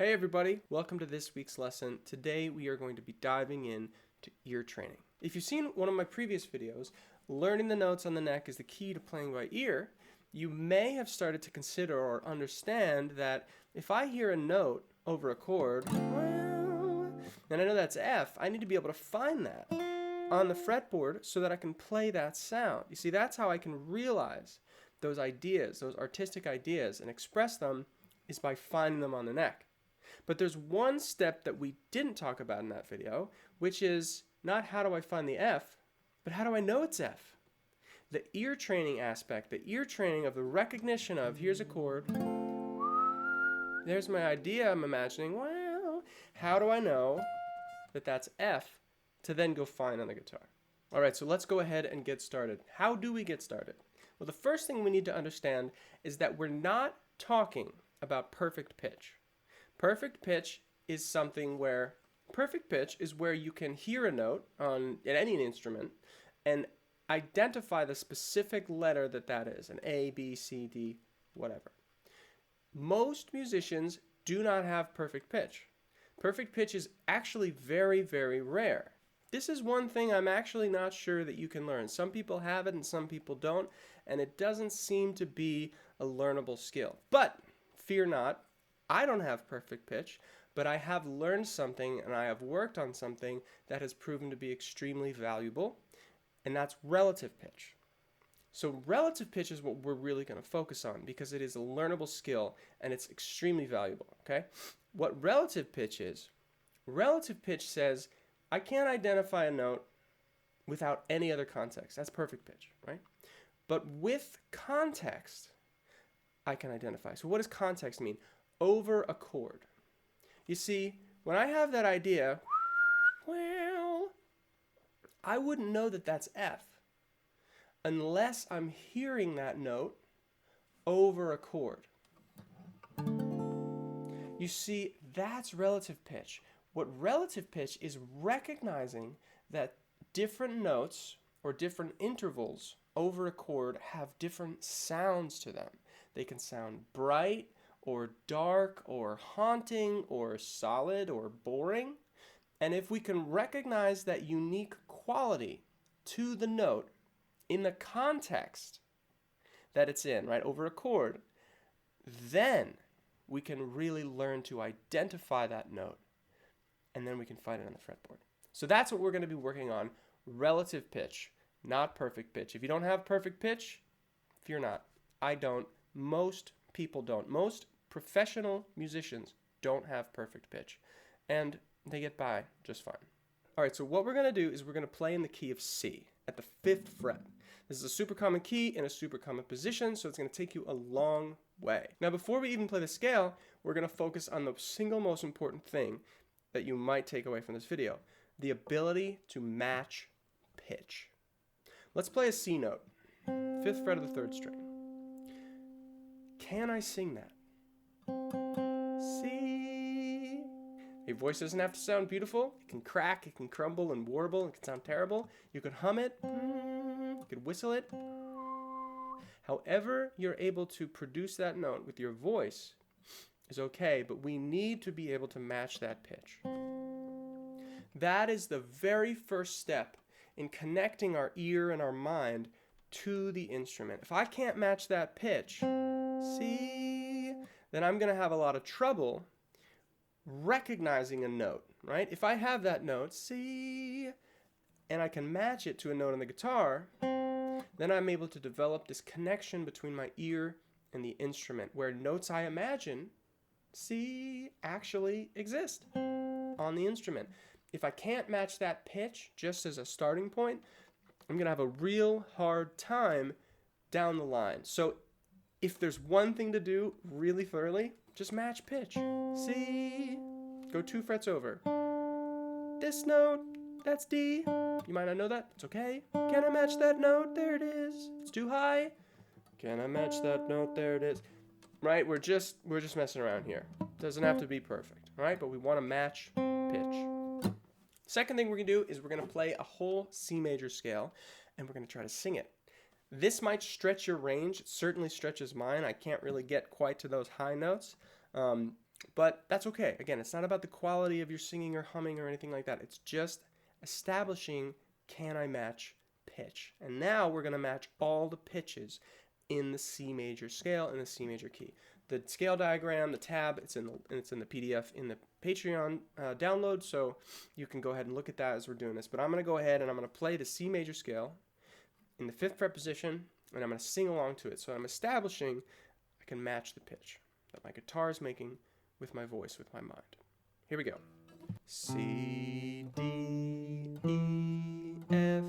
Hey everybody, welcome to this week's lesson. Today we are going to be diving in to ear training. If you've seen one of my previous videos, learning the notes on the neck is the key to playing by ear, you may have started to consider or understand that if I hear a note over a chord, well, and I know that's F, I need to be able to find that on the fretboard so that I can play that sound. You see, that's how I can realize those ideas, those artistic ideas, and express them is by finding them on the neck. But there's one step that we didn't talk about in that video, which is not how do I find the F, but how do I know it's F? The ear training aspect, the ear training of the recognition of, here's a chord, there's my idea I'm imagining, well, how do I know that that's F to then go find on the guitar? All right, so let's go ahead and get started. How do we get started? Well, the first thing we need to understand is that we're not talking about perfect pitch. Perfect pitch is something where, you can hear a note in any instrument and identify the specific letter that is, an A, B, C, D, whatever. Most musicians do not have perfect pitch. Perfect pitch is actually very, very rare. This is one thing I'm actually not sure that you can learn. Some people have it and some people don't, and it doesn't seem to be a learnable skill. But fear not. I don't have perfect pitch, but I have learned something and I have worked on something that has proven to be extremely valuable, and that's relative pitch. So relative pitch is what we're really going to focus on because it is a learnable skill and it's extremely valuable, okay? What relative pitch says I can't identify a note without any other context. That's perfect pitch, right? But with context, I can identify. So what does context mean? Over a chord. You see, when I have that idea, well, I wouldn't know that that's F unless I'm hearing that note over a chord. You see, that's relative pitch. What relative pitch is recognizing that different notes or different intervals over a chord have different sounds to them. They can sound bright, or dark, or haunting, or solid, or boring. And if we can recognize that unique quality to the note in the context that it's in, right, over a chord, then we can really learn to identify that note, and then we can find it on the fretboard. So that's what we're going to be working on, relative pitch, not perfect pitch. If you don't have perfect pitch, fear not. I don't. Most people don't. Most professional musicians don't have perfect pitch, and they get by just fine. All right, so what we're going to do is we're going to play in the key of C at the 5th fret. This is a super common key in a super common position, so it's going to take you a long way. Now, before we even play the scale, we're going to focus on the single most important thing that you might take away from this video, the ability to match pitch. Let's play a C note, 5th fret of the 3rd string. Can I sing that? C. Your voice doesn't have to sound beautiful. It can crack, it can crumble and warble, it can sound terrible. You could hum it, you could whistle it. However you're able to produce that note with your voice is okay, but we need to be able to match that pitch. That is the very first step in connecting our ear and our mind to the instrument. If I can't match that pitch, C, then I'm going to have a lot of trouble recognizing a note, right? If I have that note, C, and I can match it to a note on the guitar, then I'm able to develop this connection between my ear and the instrument, where notes I imagine, C, actually exist on the instrument. If I can't match that pitch just as a starting point, I'm going to have a real hard time down the line. So if there's one thing to do really thoroughly, just match pitch. C, go 2 frets over. This note, that's D. You might not know that, it's okay. Can I match that note? There it is. It's too high. Can I match that note? There it is. Right, we're just messing around here. Doesn't have to be perfect, right? But we want to match pitch. Second thing we're going to do is we're going to play a whole C major scale, and we're going to try to sing it. This might stretch your range. It certainly stretches mine. I can't really get quite to those high notes. But that's okay. Again, it's not about the quality of your singing or humming or anything like that. It's just establishing, can I match pitch? And now we're going to match all the pitches in the C major scale and the C major key. The scale diagram, the tab, it's in the PDF in the Patreon download, so you can go ahead and look at that as we're doing this. But I'm going to go ahead and I'm going to play the C major scale in the 5th fret position, and I'm going to sing along to it. So I'm establishing I can match the pitch that my guitar is making with my voice, with my mind. Here we go. C, D, E, F,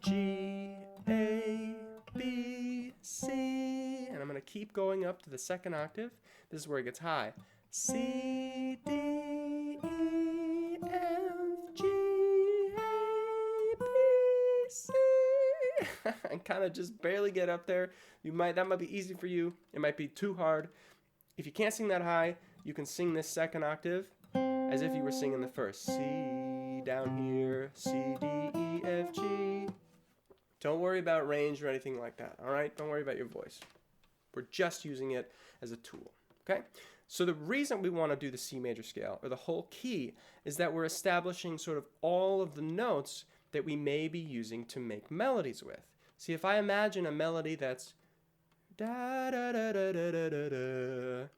G, A, B, C. And I'm going to keep going up to the 2nd octave. This is where it gets high. C, D, E, F, G, A, B, C. And kind of just barely get up there. That might be easy for you. It might be too hard. If you can't sing that high, you can sing this 2nd octave as if you were singing the first. C down here, C, D, E, F, G. Don't worry about range or anything like that, all right? Don't worry about your voice. We're just using it as a tool, okay? So the reason we want to do the C major scale, or the whole key, is that we're establishing sort of all of the notes that we may be using to make melodies with. See, if I imagine a melody that's da da da da da da da da,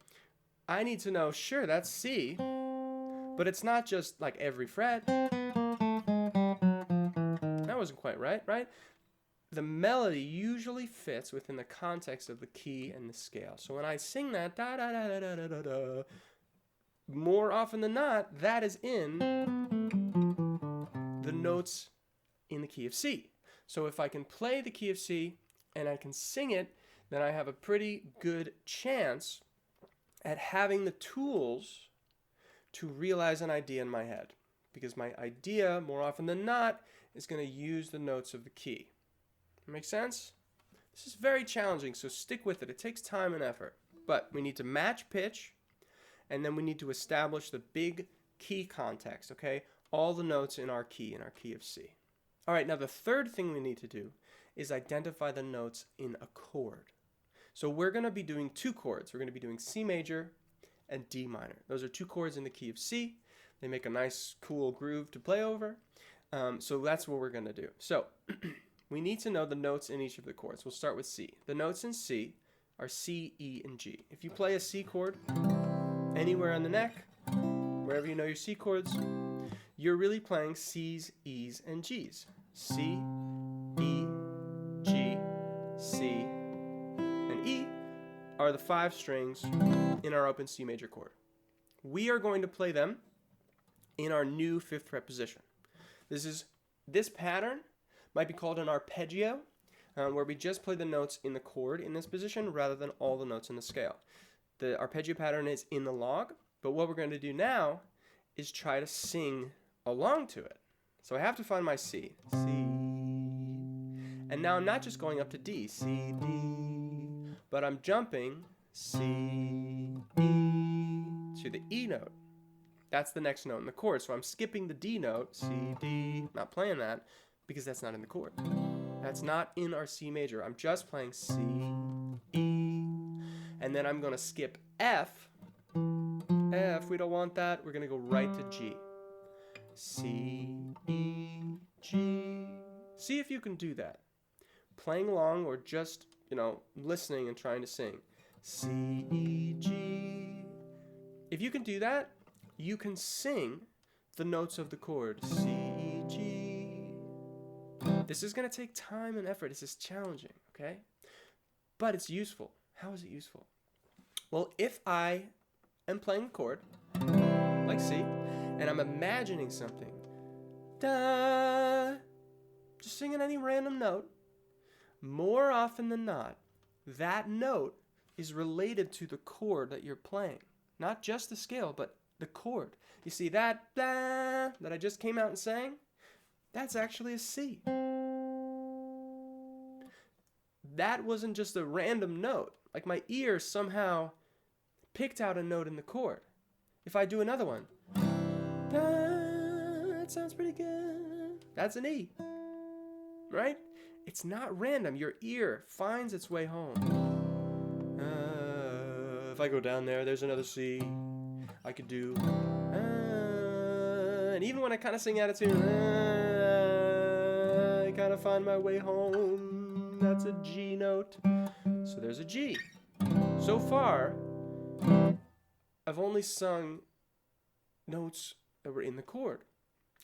I need to know, sure, that's C, but it's not just like every fret. That wasn't quite right, right? The melody usually fits within the context of the key and the scale. So when I sing that da da da da da da da, more often than not, that is in the notes in the key of C. So if I can play the key of C and I can sing it, then I have a pretty good chance at having the tools to realize an idea in my head. Because my idea, more often than not, is going to use the notes of the key. Make sense? This is very challenging, so stick with it. It takes time and effort. But we need to match pitch, and then we need to establish the big key context, okay? All the notes in our key of C. All right, now the third thing we need to do is identify the notes in a chord. So we're going to be doing 2 chords. We're going to be doing C major and D minor. Those are 2 chords in the key of C. They make a nice, cool groove to play over. So that's what we're going to do. So we need to know the notes in each of the chords. We'll start with C. The notes in C are C, E, and G. If you play a C chord anywhere on the neck, wherever you know your C chords, you're really playing C's, E's, and G's. C, E, G, C, and E are the 5 strings in our open C major chord. We are going to play them in our new 5th fret position. This pattern might be called an arpeggio, where we just play the notes in the chord in this position rather than all the notes in the scale. The arpeggio pattern is in the log, but what we're going to do now is try to sing along to it. So I have to find my C. C. And now I'm not just going up to D, C, D, but I'm jumping C, E to the E note. That's the next note in the chord. So I'm skipping the D note, C, D, not playing that, because that's not in the chord. That's not in our C major. I'm just playing C, E, and then I'm going to skip F. F, we don't want that. We're going to go right to G. C, E, G. See if you can do that. Playing along or just, listening and trying to sing. C, E, G. If you can do that, you can sing the notes of the chord. C, E, G. This is going to take time and effort. This is challenging, okay? But it's useful. How is it useful? Well, if I am playing a chord, like C, and I'm imagining something, da, just singing any random note, more often than not, that note is related to the chord that you're playing. Not just the scale, but the chord. You see that da that I just came out and sang? That's actually a C. That wasn't just a random note. Like my ear somehow picked out a note in the chord. If I do another one, that sounds pretty good. That's an E, right? It's not random. Your ear finds its way home. If I go down there, there's another C. I could do, and even when I kind of sing out of tune, I kind of find my way home. That's a G note. So there's a G. So far, I've only sung notes that were in the chord.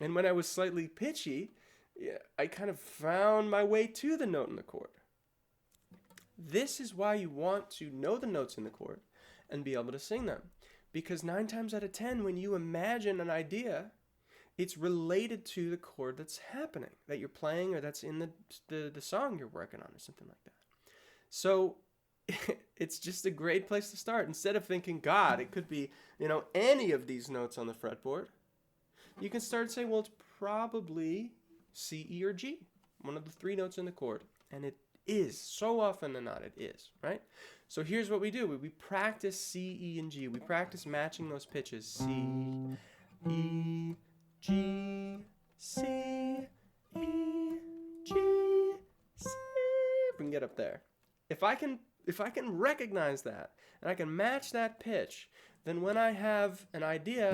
And when I was slightly pitchy, I kind of found my way to the note in the chord. This is why you want to know the notes in the chord and be able to sing them. Because 9 times out of 10, when you imagine an idea, it's related to the chord that's happening, that you're playing, or that's in the song you're working on, or something like that. So it's just a great place to start. Instead of thinking, God, it could be, any of these notes on the fretboard, you can start saying, well, it's probably C, E, or G, one of the 3 notes in the chord. And it is. So often than not, it is, right? So here's what we do. We practice C, E, and G. We practice matching those pitches. C, E, G, C, E, G, C. We can get up there. If I can recognize that, and I can match that pitch, then when I have an idea,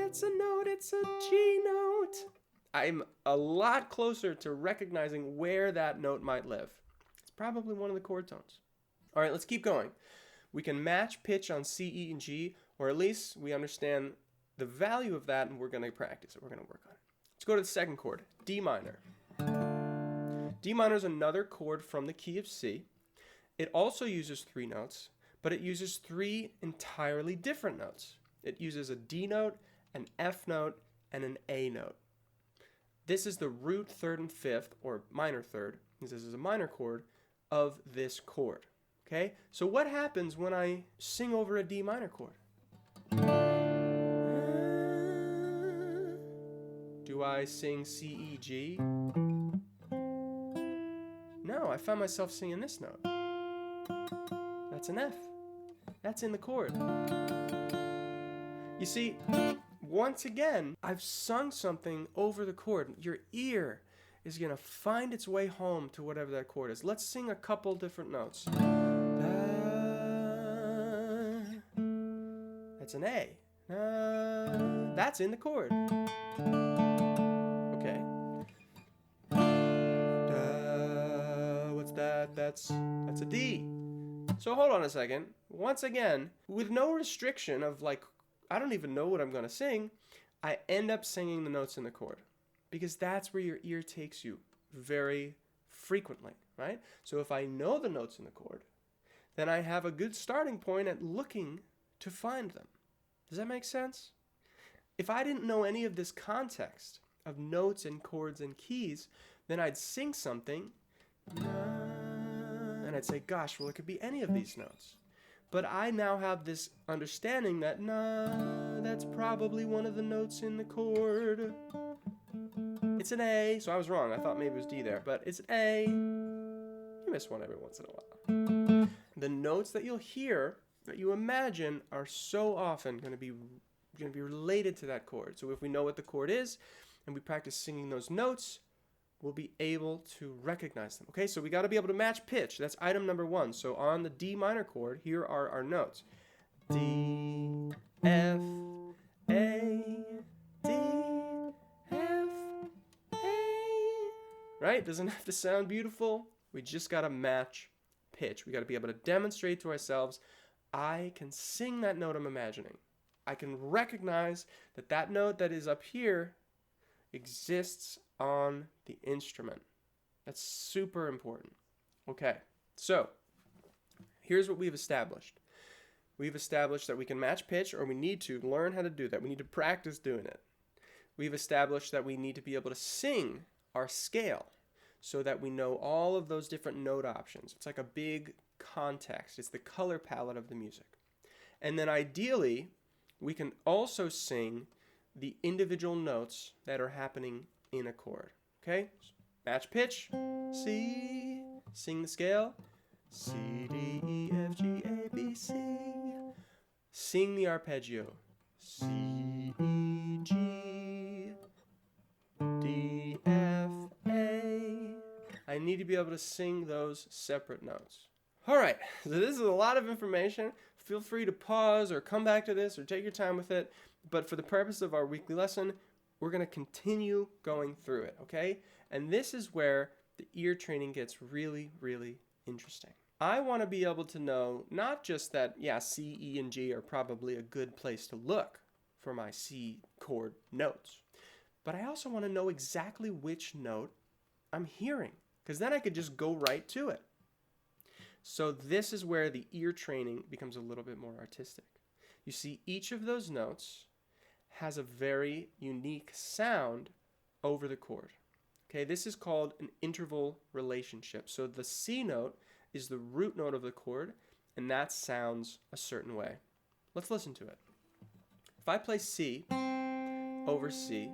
it's a note, it's a G note, I'm a lot closer to recognizing where that note might live. It's probably one of the chord tones. All right, let's keep going. We can match pitch on C, E, and G, or at least we understand the value of that, and we're going to practice it. We're going to work on it. Let's go to the second chord, D minor. D minor is another chord from the key of C. It also uses 3 notes, but it uses 3 entirely different notes. It uses a D note, an F note, and an A note. This is the root 3rd and 5th, or minor 3rd, this is a minor chord, of this chord. Okay? So what happens when I sing over a D minor chord? Do I sing C, E, G? No, I found myself singing this note. That's an F. That's in the chord. You see, once again, I've sung something over the chord. Your ear is going to find its way home to whatever that chord is. Let's sing a couple different notes. That's an A. That's in the chord. Okay. What's that? That's a D. So hold on a second. Once again, with no restriction of I don't even know what I'm going to sing, I end up singing the notes in the chord. Because that's where your ear takes you very frequently, right? So if I know the notes in the chord, then I have a good starting point at looking to find them. Does that make sense? If I didn't know any of this context of notes and chords and keys, then I'd sing something, and I'd say, gosh, well, it could be any of these notes. But I now have this understanding that, that's probably one of the notes in the chord. It's an A, so I was wrong. I thought maybe it was D there, but it's an A. You miss one every once in a while. The notes that you'll hear, that you imagine, are so often going to be related to that chord. So if we know what the chord is, and we practice singing those notes, we'll be able to recognize them. Okay, so we got to be able to match pitch. That's item number 1. So on the D minor chord, here are our notes. D, F, A, D, F, A. Right? Doesn't have to sound beautiful. We just got to match pitch. We got to be able to demonstrate to ourselves, I can sing that note I'm imagining. I can recognize that that note that is up here exists on the instrument. That's super important. Okay, so here's what we've established. We've established that we can match pitch, or we need to learn how to do that. We need to practice doing it. We've established that we need to be able to sing our scale so that we know all of those different note options. It's like a big context. It's the color palette of the music. And then ideally, we can also sing the individual notes that are happening in a chord. Okay? Match pitch. C. Sing the scale. C, D, E, F, G, A, B, C. Sing the arpeggio. C, E, G, D, F, A. I need to be able to sing those separate notes. All right, so this is a lot of information. Feel free to pause or come back to this or take your time with it. But for the purpose of our weekly lesson, we're going to continue going through it, okay? And this is where the ear training gets really, really interesting. I want to be able to know not just that, yeah, C, E, and G are probably a good place to look for my C chord notes, but I also want to know exactly which note I'm hearing, because then I could just go right to it. So this is where the ear training becomes a little bit more artistic. You see, each of those notes has a very unique sound over the chord. Okay, this is called an interval relationship. So the C note is the root note of the chord, and that sounds a certain way. Let's listen to it. If I play C over C,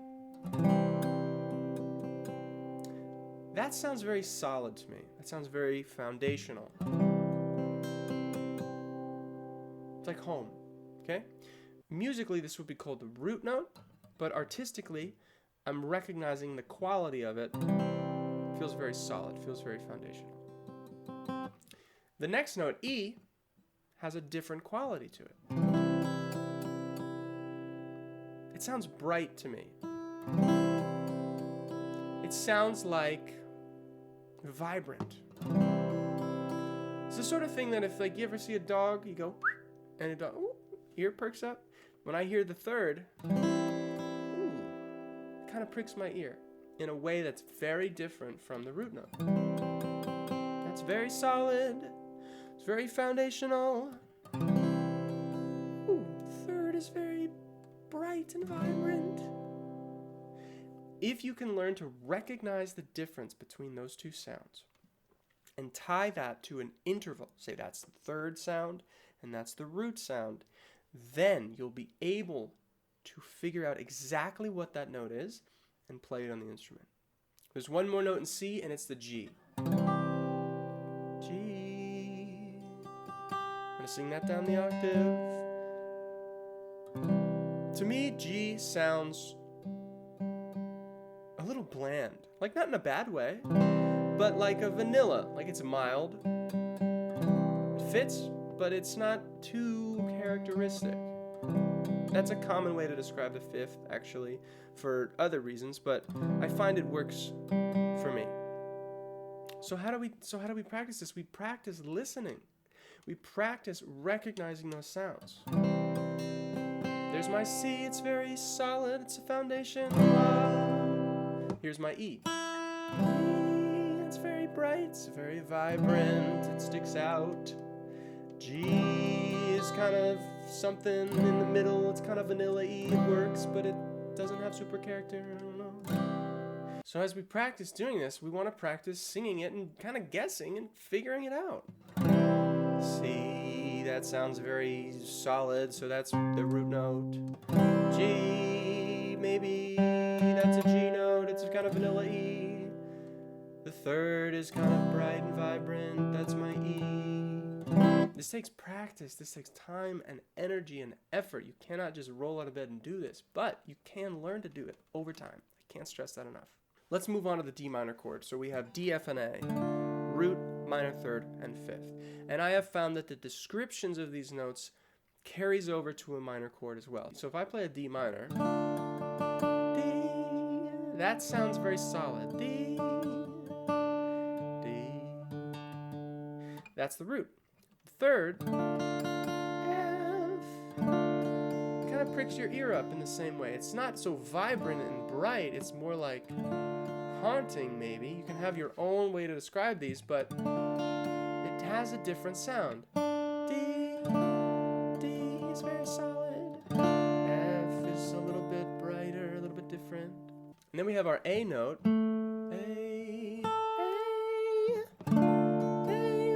that sounds very solid to me. That sounds very foundational. It's like home, okay? Musically, this would be called the root note, but artistically, I'm recognizing the quality of it. It feels very solid, feels very foundational. The next note, E, has a different quality to it. It sounds bright to me. It sounds like vibrant. It's the sort of thing that if like you ever see a dog, you go, and a dog, ooh, ear perks up. When I hear the third, ooh, it kind of pricks my ear in a way that's very different from the root note. That's very solid. It's very foundational. Ooh, third is very bright and vibrant. If you can learn to recognize the difference between those two sounds and tie that to an interval, say that's the third sound and that's the root sound, then you'll be able to figure out exactly what that note is and play it on the instrument. There's one more note in C, and it's the G. G. I'm going to sing that down the octave. To me, G sounds a little bland. Like, not in a bad way, but like a vanilla. Like, it's mild. It fits, but it's not too characteristic. That's a common way to describe the fifth, actually, for other reasons, but I find it works for me. So how do we practice this? We practice listening. We practice recognizing those sounds. There's my C, it's very solid, it's a foundation. Here's my E. It's very bright, it's very vibrant, it sticks out. G is kind of something in the middle, it's kind of vanilla-y, it works, but it doesn't have super character, I don't know. So as we practice doing this, we want to practice singing it and kind of guessing and figuring it out. C, that sounds very solid, so that's the root note. G, maybe that's a G note, it's kind of vanilla-y. The third is kind of bright and vibrant, that's my E. This takes practice, this takes time and energy and effort. You cannot just roll out of bed and do this, but you can learn to do it over time. I can't stress that enough. Let's move on to the D minor chord. So we have D, F, and A, root, minor third, and fifth. And I have found that the descriptions of these notes carries over to a minor chord as well. So if I play a D minor, D, that sounds very solid. D, D. That's the root. Third, F, kind of pricks your ear up in the same way. It's not so vibrant and bright, it's more like haunting maybe. You can have your own way to describe these, but it has a different sound. D, D is very solid. F is a little bit brighter, a little bit different. And then we have our A note. A,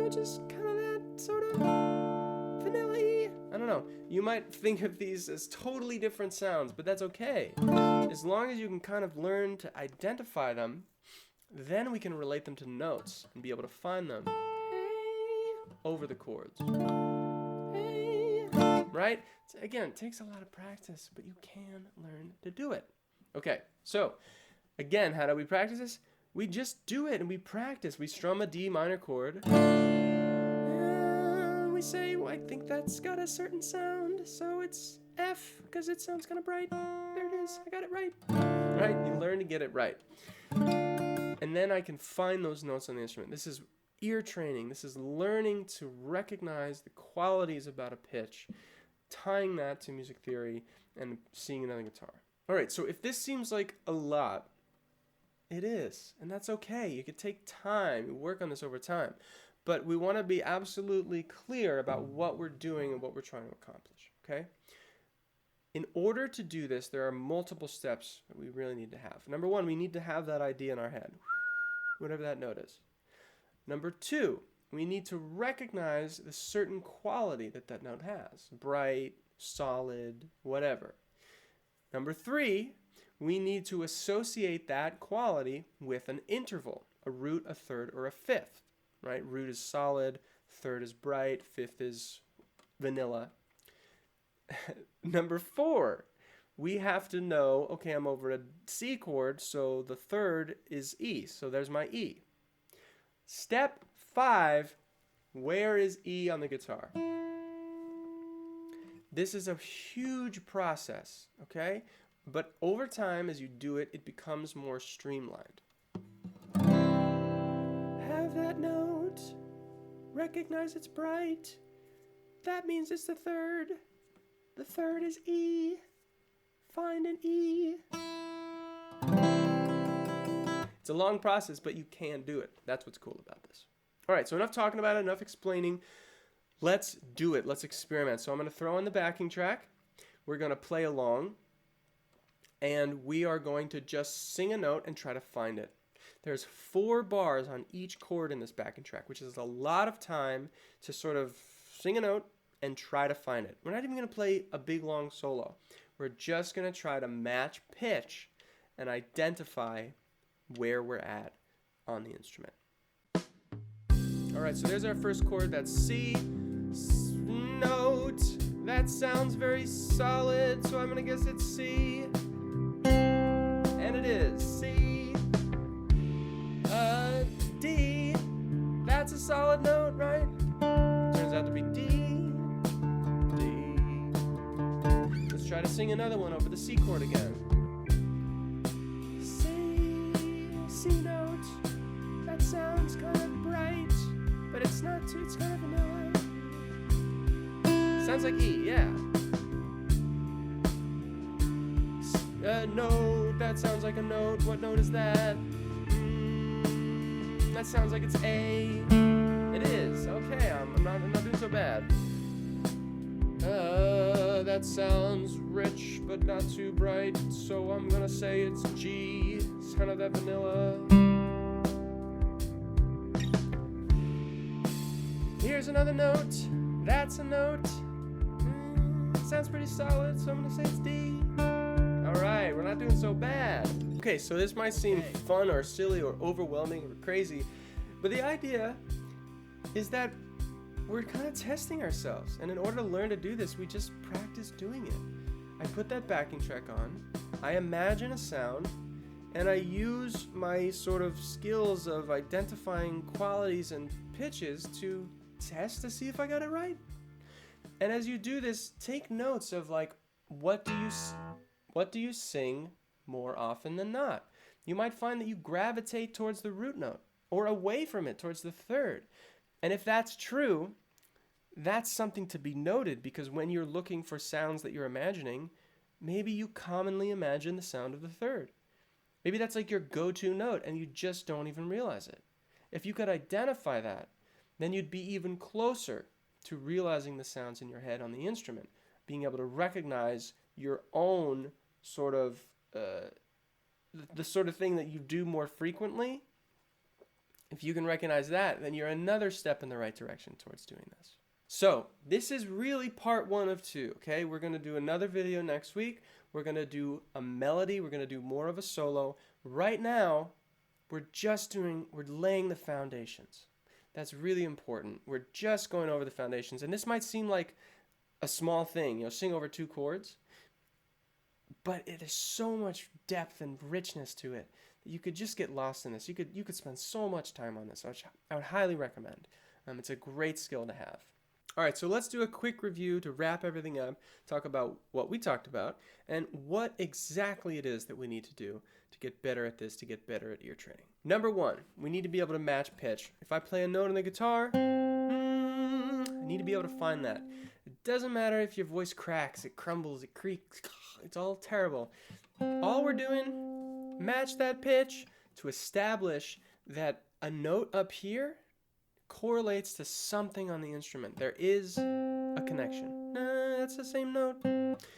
which is kind of that sort of vanilla-y. I don't know. You might think of these as totally different sounds, but that's okay. As long as you can kind of learn to identify them, then we can relate them to notes and be able to find them over the chords. Right? So again, it takes a lot of practice, but you can learn to do it. Okay, so again, how do we practice this? We just do it and we practice. We strum a D minor chord. we say, well, I think that's got a certain sound, so it's F, because it sounds kind of bright. There it is, I got it right. Right, you learn to get it right. And then I can find those notes on the instrument. This is ear training. This is learning to recognize the qualities about a pitch, tying that to music theory, and seeing it on the guitar. All right, so if this seems like a lot, it is, and that's okay. You could take time, you work on this over time, but we want to be absolutely clear about what we're doing and what we're trying to accomplish, okay? In order to do this, there are multiple steps that we really need to have. Number one, we need to have that idea in our head, whatever that note is. Number two, we need to recognize the certain quality that that note has, bright, solid, whatever. Number three, we need to associate that quality with an interval, a root, a third, or a fifth, right? Root is solid, third is bright, fifth is vanilla. Number four, we have to know, okay, I'm over a C chord, so the third is E, so there's my E. Step 5, where is E on the guitar? This is a huge process, okay? But over time, as you do it, it becomes more streamlined. Have that note. Recognize it's bright. That means it's the third. The third is E. Find an E. It's a long process, but you can do it. That's what's cool about this. All right, so enough talking about it, enough explaining. Let's do it. Let's experiment. So I'm going to throw in the backing track. We're going to play along, and we are going to just sing a note and try to find it. There's 4 bars on each chord in this backing track, which is a lot of time to sort of sing a note and try to find it. We're not even going to play a big, long solo. We're just going to try to match pitch and identify where we're at on the instrument. All right, so there's our first chord. That's C. Note. That sounds very solid, so I'm going to guess it's C. And it is C. D. That's a solid note, right? Turns out to be D. D. Let's try to sing another one over the C chord again. C note. That sounds kind of bright, but it's not too, it's kind of vanilla. Sounds like E, yeah. Note, that sounds like a note. What note is that? That sounds like it's A. It is. Okay, I'm not doing so bad. That sounds rich, but not too bright, so I'm gonna say it's G. It's kind of that vanilla. Here's another note. That's a note. Sounds pretty solid, so I'm gonna say it's D. Alright, we're not doing so bad. Okay, so this might seem fun or silly or overwhelming or crazy, but the idea is that we're kind of testing ourselves, and in order to learn to do this, we just practice doing it. I put that backing track on, I imagine a sound, and I use my sort of skills of identifying qualities and pitches to test to see if I got it right. And as you do this, take notes of like, what do you sing more often than not? You might find that you gravitate towards the root note or away from it towards the third. And if that's true, that's something to be noted, because when you're looking for sounds that you're imagining, maybe you commonly imagine the sound of the third. Maybe that's like your go-to note and you just don't even realize it. If you could identify that, then you'd be even closer to realizing the sounds in your head on the instrument, being able to recognize your own sort of, the sort of thing that you do more frequently. If you can recognize that, then you're another step in the right direction towards doing this. So this is really part 1 of 2, okay? We're going to do another video next week. We're going to do a melody. We're going to do more of a solo. Right now, we're laying the foundations. That's really important. We're just going over the foundations. And this might seem like a small thing, sing over 2 chords. But there's so much depth and richness to it that you could just get lost in this. You could spend so much time on this, which I would highly recommend. It's a great skill to have. All right, so let's do a quick review to wrap everything up, talk about what we talked about, and what exactly it is that we need to do to get better at this, to get better at ear training. Number one, we need to be able to match pitch. If I play a note on the guitar, I need to be able to find that. It doesn't matter if your voice cracks, it crumbles, it creaks, it's all terrible. All we're doing, match that pitch to establish that a note up here correlates to something on the instrument. There is a connection. That's the same note.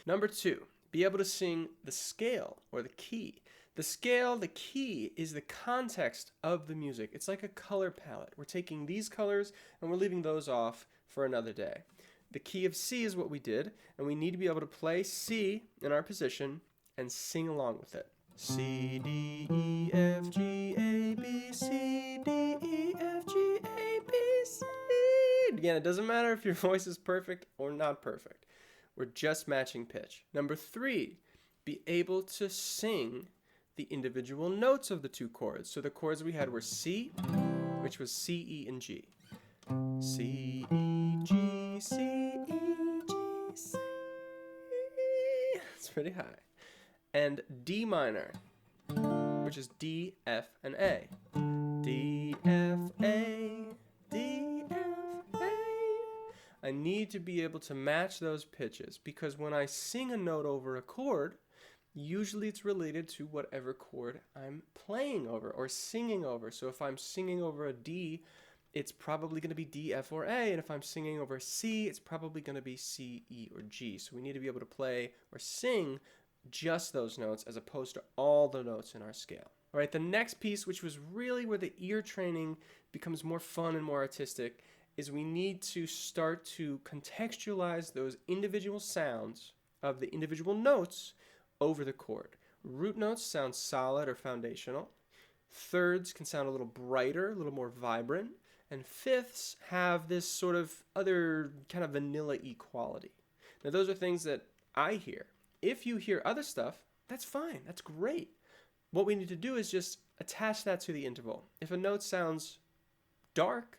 Number two, be able to sing the scale or the key. The scale, the key, is the context of the music. It's like a color palette. We're taking these colors and we're leaving those off for another day. The key of C is what we did, and we need to be able to play C in our position and sing along with it. C, D, E, F, G, A, B, C, D, E, F, G, A, B, C. Again, it doesn't matter if your voice is perfect or not perfect. We're just matching pitch. Number three, be able to sing the individual notes of the two chords. So the chords we had were C, which was C, E, and G. C, E, G, C, E, G, C. It's pretty high. And D minor, which is D, F, and A. D, F, A, D, F, A. I need to be able to match those pitches because when I sing a note over a chord, usually it's related to whatever chord I'm playing over or singing over. So if I'm singing over a D, it's probably going to be D, F, or A. And if I'm singing over C, it's probably going to be C, E, or G. So we need to be able to play or sing just those notes as opposed to all the notes in our scale. All right, the next piece, which was really where the ear training becomes more fun and more artistic, is we need to start to contextualize those individual sounds of the individual notes over the chord. Root notes sound solid or foundational. Thirds can sound a little brighter, a little more vibrant. And fifths have this sort of other kind of vanilla-y quality. Now, those are things that I hear. If you hear other stuff, that's fine. That's great. What we need to do is just attach that to the interval. If a note sounds dark,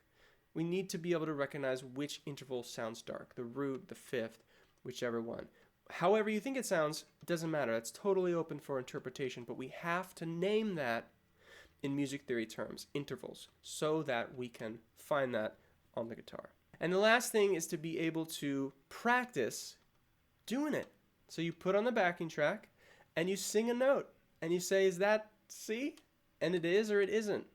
we need to be able to recognize which interval sounds dark, the root, the fifth, whichever one. However you think it sounds, it doesn't matter. That's totally open for interpretation, but we have to name that in music theory terms, intervals, so that we can find that on the guitar. And the last thing is to be able to practice doing it. So you put on the backing track and you sing a note and you say, is that C? And it is or it isn't.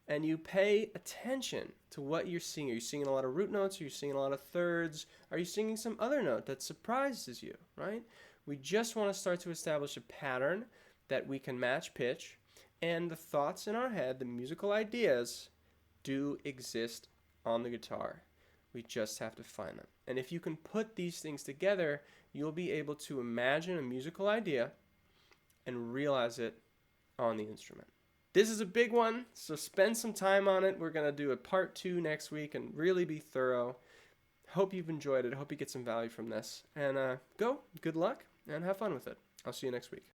And you pay attention to what you're singing. Are you singing a lot of root notes? Are you singing a lot of thirds? Are you singing some other note that surprises you, right? We just want to start to establish a pattern that we can match pitch, and the thoughts in our head, the musical ideas, do exist on the guitar. We just have to find them. And if you can put these things together, you'll be able to imagine a musical idea and realize it on the instrument. This is a big one, so spend some time on it. We're going to do a part 2 next week and really be thorough. Hope you've enjoyed it. Hope you get some value from this. And good luck, and have fun with it. I'll see you next week.